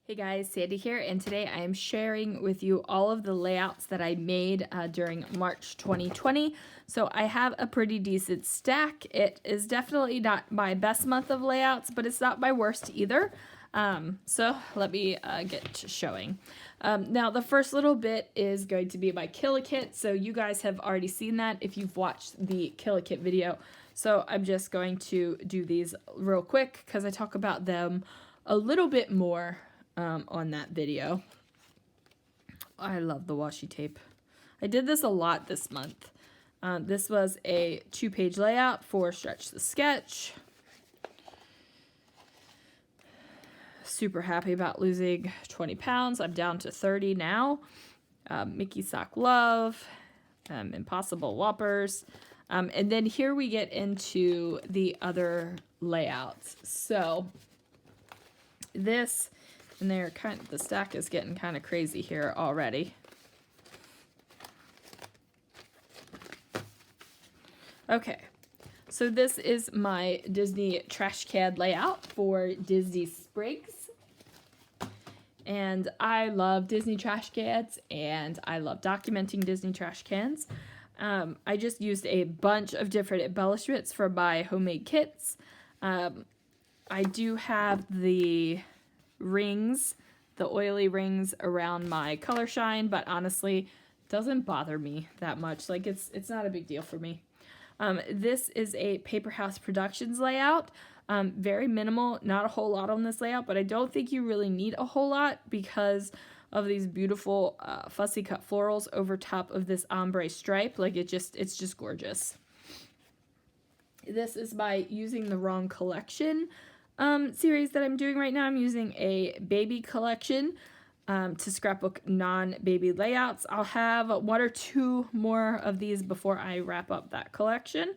Hey guys, Sandy here, and today I am sharing with you all of the layouts that I made during March 2020. So I have a pretty decent stack. It is definitely not my best month of layouts, but it's not my worst either. So let me get to showing. Now the first little bit is going to be my Kill-A-Kit. So you guys have already seen that if you've watched the Kill-A-Kit video. So I'm just going to do these real quick because I talk about them a little bit more on that video. I love the washi tape. I did this a lot this month. This was a 2-page layout for Stretch the Sketch. Super happy about losing 20 pounds. I'm down to 30 now. Mickey Sock Love, Impossible Whoppers. And then here we get into the other layouts. So this, and they're the stack is getting kind of crazy here already. Okay, so this is my Disney trash can layout for Disney Sprigs. And I love Disney trash cans, and I love documenting Disney trash cans. I just used a bunch of different embellishments for my homemade kits. I do have the rings, the oily rings around my color shine, but honestly it doesn't bother me that much. Like it's not a big deal for me. This is a Paper House Productions layout. Very minimal, not a whole lot on this layout, but I don't think you really need a whole lot because of these beautiful fussy cut florals over top of this ombre stripe. Like it's just gorgeous. This is my Using the Wrong Collection series that I'm doing right now. I'm using a baby collection to scrapbook non-baby layouts. I'll have 1 or 2 more of these before I wrap up that collection.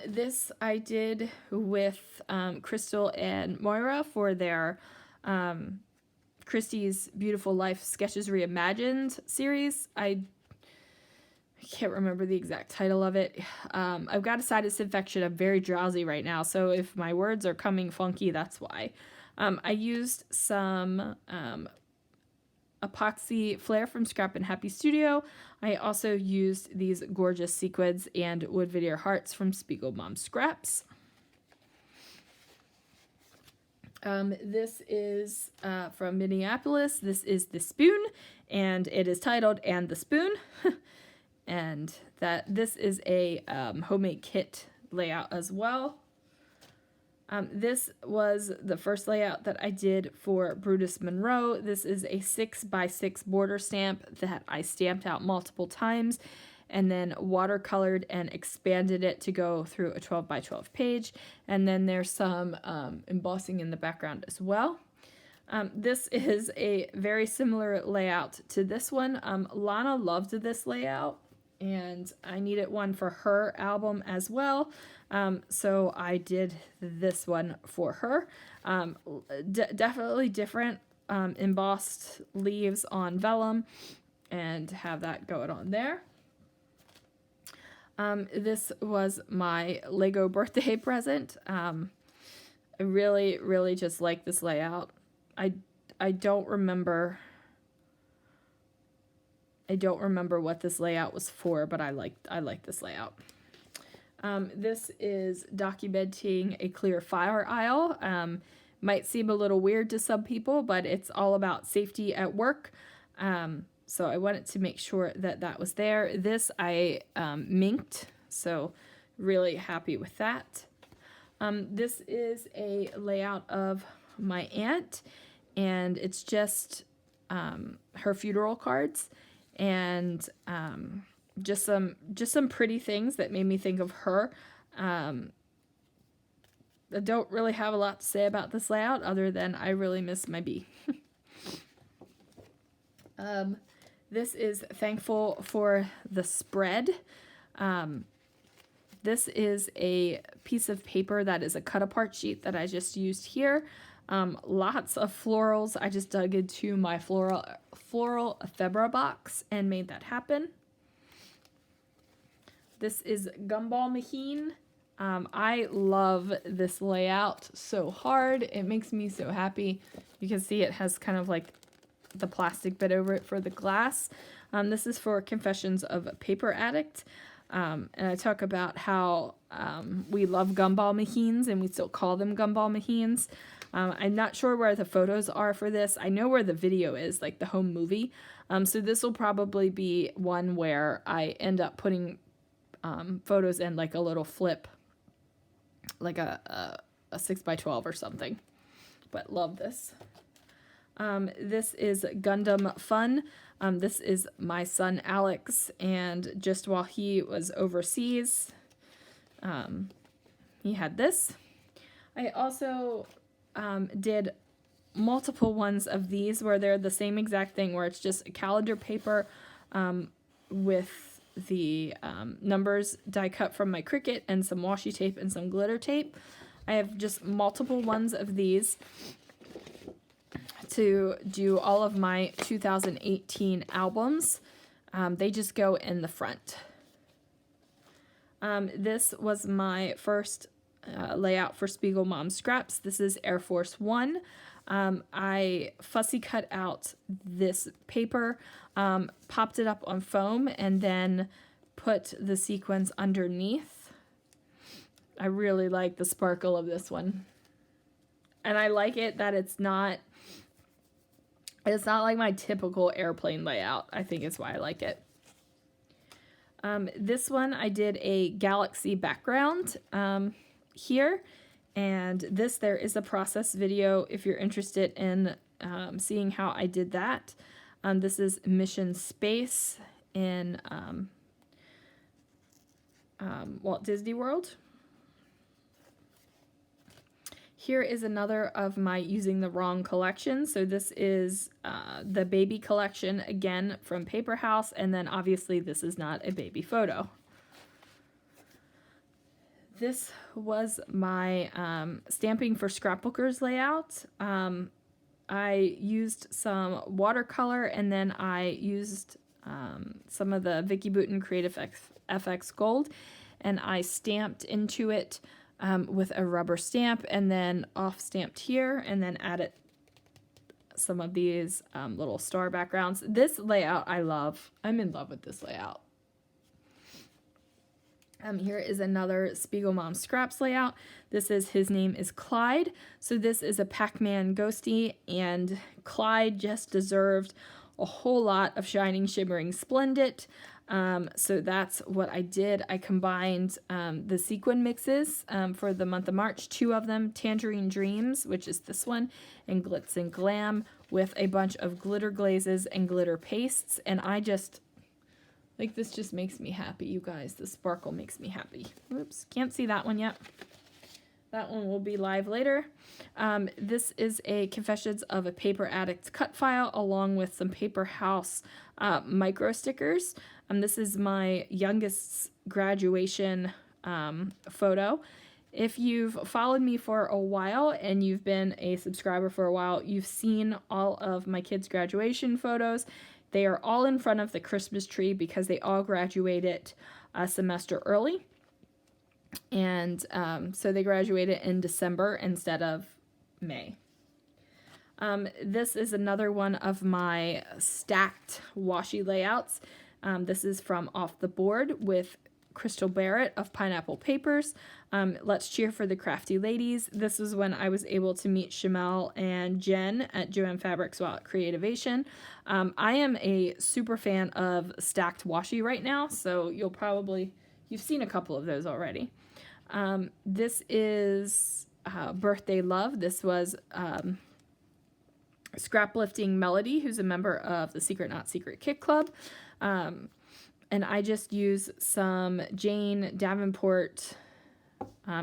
This I did with Crystal and Moira for their Christie's Beautiful Life Sketches Reimagined series. I can't remember the exact title of it. I've got a sinus infection. I'm very drowsy right now, so if my words are coming funky, that's why. I used some epoxy flare from Scrap and Happy Studio. I also used these gorgeous sequins and wood veneer hearts from Spiegel Mom Scraps. This is from Minneapolis. This is the spoon, and it is titled And the Spoon. And this is a homemade kit layout as well. This was the first layout that I did for Brutus Monroe. This is a 6x6 border stamp that I stamped out multiple times and then watercolored and expanded it to go through a 12x12 page. And then there's some embossing in the background as well. This is a very similar layout to this one. Lana loved this layout, and I needed one for her album as well. So I did this one for her. Definitely different embossed leaves on vellum, and have that going on there. This was my Lego birthday present. I really just like this layout. I don't remember what this layout was for, but I like this layout. This is documenting a clear fire aisle. Might seem a little weird to some people, but it's all about safety at work. So I wanted to make sure that was there. This I minked, so really happy with that. This is a layout of my aunt, and it's just her funeral cards and just some pretty things that made me think of her. I don't really have a lot to say about this layout other than I really miss my bee. This is Thankful for the Spread. This is a piece of paper that is a cut-apart sheet that I just used here. Lots of florals. I just dug into my floral ephemera box and made that happen. This is Gumball Maheen I love this layout so hard. It makes me so happy. You can see it has kind of like the plastic bit over it for the glass. This is for Confessions of a Paper Addict. And I talk about how we love gumball mahines and we still call them gumball mahines. I'm not sure where the photos are for this. I know where the video is, like the home movie. So this will probably be one where I end up putting photos in like a little flip, like a 6x12 or something. But love this. This is Gundam Fun. This is my son Alex, and just while he was overseas, he had this. I also did multiple ones of these where they're the same exact thing, where it's just calendar paper with the numbers die cut from my Cricut and some washi tape and some glitter tape. I have just multiple ones of these to do all of my 2018 albums. They just go in the front. This was my first layout for Spiegel Mom Scraps. This is Air Force One. I fussy cut out this paper, popped it up on foam, and then put the sequins underneath. I really like the sparkle of this one. And I like it that it's not like my typical airplane layout. I think it's why I like it. This one I did a galaxy background here, and there is a process video if you're interested in seeing how I did that. This is Mission Space in Walt Disney World. Here is another of my using the wrong collection. So this is the baby collection, again, from Paper House, and then obviously this is not a baby photo. This was my Stamping for Scrapbookers layout. I used some watercolor, and then I used some of the Vicky Boutin Creative FX Gold, and I stamped into it with a rubber stamp, and then off stamped here, and then added some of these little star backgrounds. This layout I love. I'm in love with this layout. Here is another Spiegel Mom Scraps layout. This is His Name is Clyde. So this is a Pac-Man ghosty, and Clyde just deserved a whole lot of shining, shimmering, splendid. So that's what I did. I combined the sequin mixes for the month of March, 2 of them, Tangerine Dreams, which is this one, and Glitz and Glam, with a bunch of glitter glazes and glitter pastes. And I just, like, this just makes me happy, you guys. The sparkle makes me happy. Oops, can't see that one yet. That one will be live later. This is a Confessions of a Paper Addict cut file along with some Paper House micro stickers. This is my youngest's graduation photo. If you've followed me for a while and you've been a subscriber for a while, you've seen all of my kids' graduation photos. They are all in front of the Christmas tree because they all graduated a semester early. And so they graduated in December instead of May. This is another one of my stacked washi layouts. This is from Off the Board with Crystal Barrett of Pineapple Papers. Let's cheer for the crafty ladies. This is when I was able to meet Shamel and Jen at Joanne Fabrics while at Creativation. I am a super fan of stacked washi right now, so you've seen a couple of those already. This is Birthday Love. This was Scraplifting Melody, who's a member of the Secret Not Secret Kit Club. And I just use some Jane Davenport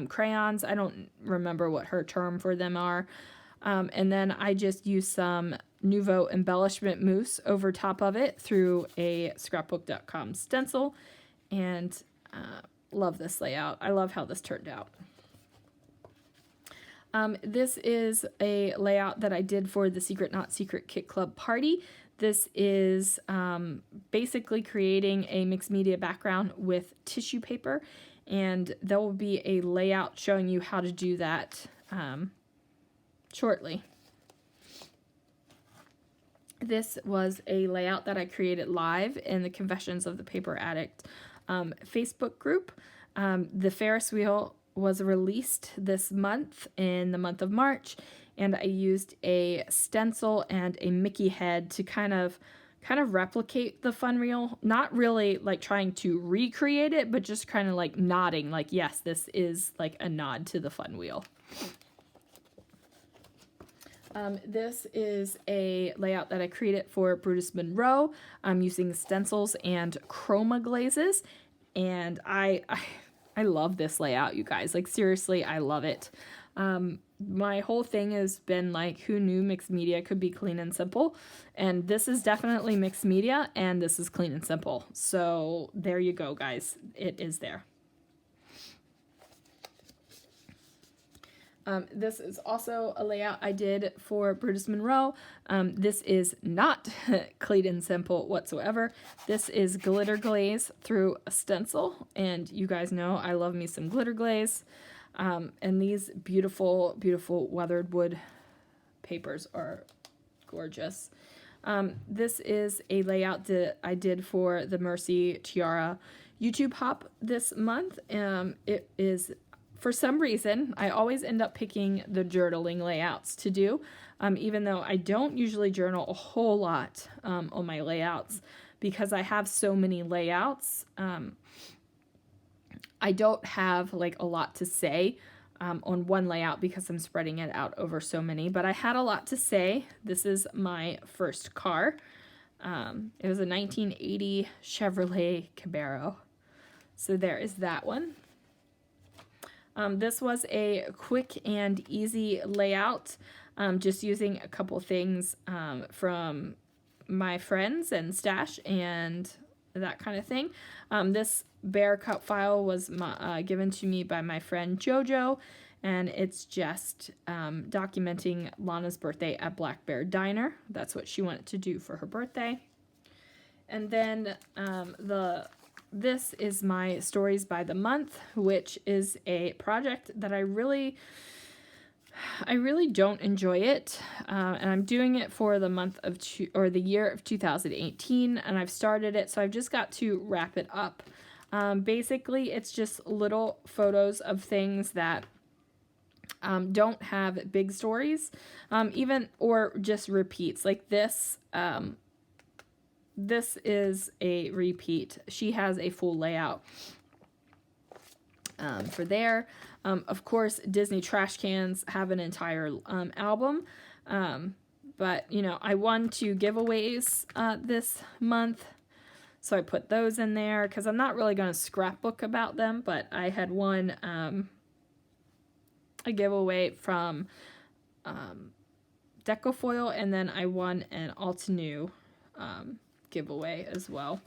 crayons. I don't remember what her term for them are. And then I just use some Nouveau embellishment mousse over top of it through a scrapbook.com stencil. And love this layout. I love how this turned out. This is a layout that I did for the Secret Not Secret Kit Club party. This is basically creating a mixed media background with tissue paper, and there will be a layout showing you how to do that shortly. This was a layout that I created live in the Confessions of the Paper Addict Facebook group. The Ferris wheel was released this month in the month of March, and I used a stencil and a Mickey head to kind of replicate the fun wheel. Not really like trying to recreate it, but just kind of like nodding, like, yes, this is like a nod to the fun wheel. This is a layout that I created for Brutus Monroe. I'm using stencils and chroma glazes, and I love this layout, you guys. Like, seriously, I love it. My whole thing has been like, who knew mixed media could be clean and simple? And this is definitely mixed media, and this is clean and simple. So there you go, guys. It is there. This is also a layout I did for Brutus Monroe. This is not clean and simple whatsoever. This is glitter glaze through a stencil, and you guys know I love me some glitter glaze. And these beautiful, beautiful weathered wood papers are gorgeous. This is a layout that I did for the Mercy Tiara YouTube hop this month. It is, for some reason, I always end up picking the journaling layouts to do, even though I don't usually journal a whole lot on my layouts because I have so many layouts. I don't have like a lot to say on one layout because I'm spreading it out over so many, but I had a lot to say. This is my first car. It was a 1980 Chevrolet Camaro. So there is that one. This was a quick and easy layout, just using a couple things from my friends and stash and that kind of thing. This bear cut file was given to me by my friend Jojo, and it's just documenting Lana's birthday at Black Bear Diner. That's what she wanted to do for her birthday. And then this is my Stories by the Month, which is a project that I really don't enjoy it, and I'm doing it for the month of the year of 2018, and I've started it, so I've just got to wrap it up. Basically, it's just little photos of things that don't have big stories, or just repeats. Like this. This is a repeat. She has a full layout for there. Of course, Disney trash cans have an entire album, but you know, I won 2 giveaways this month, so I put those in there because I'm not really going to scrapbook about them, but I had won a giveaway from Decofoil, and then I won an Altenew giveaway as well.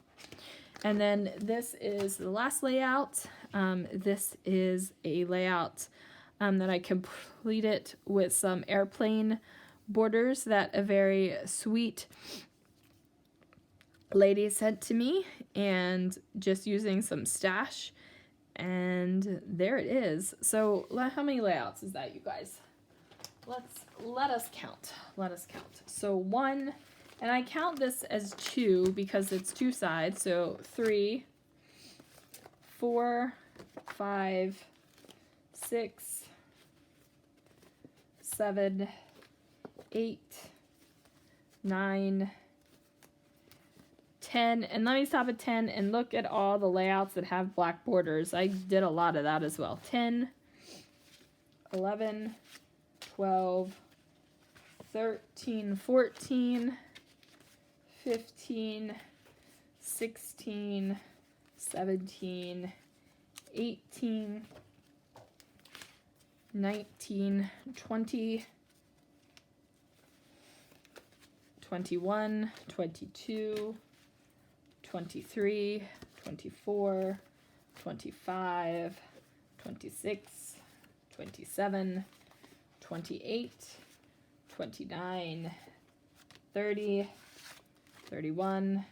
And then this is the last layout. This is a layout that I completed with some airplane borders that a very sweet lady sent to me, and just using some stash. And there it is. So how many layouts is that, you guys? Let us count. So 1. And I count this as 2 because it's 2 sides. So 3, 4, 5, 6, 7, 8, 9, 10. And let me stop at 10 and look at all the layouts that have black borders. I did a lot of that as well. 10, 11, 12, 13, 14, 15, 16, 17, 18, 19, 20, 21, 22, 23, 24, 25, 26, 27, 28, 29, 30, 31,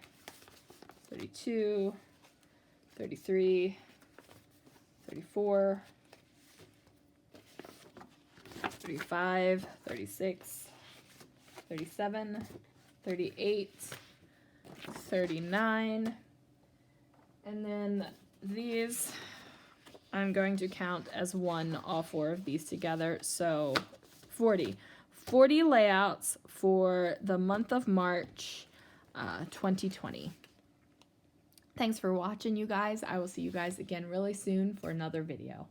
32, 33, 34, 35, 36, 37, 38, 39, and then these I'm going to count as one, all 4 of these together, so 40. 40 layouts for the month of March 2020. Thanks for watching, you guys. I will see you guys again really soon for another video.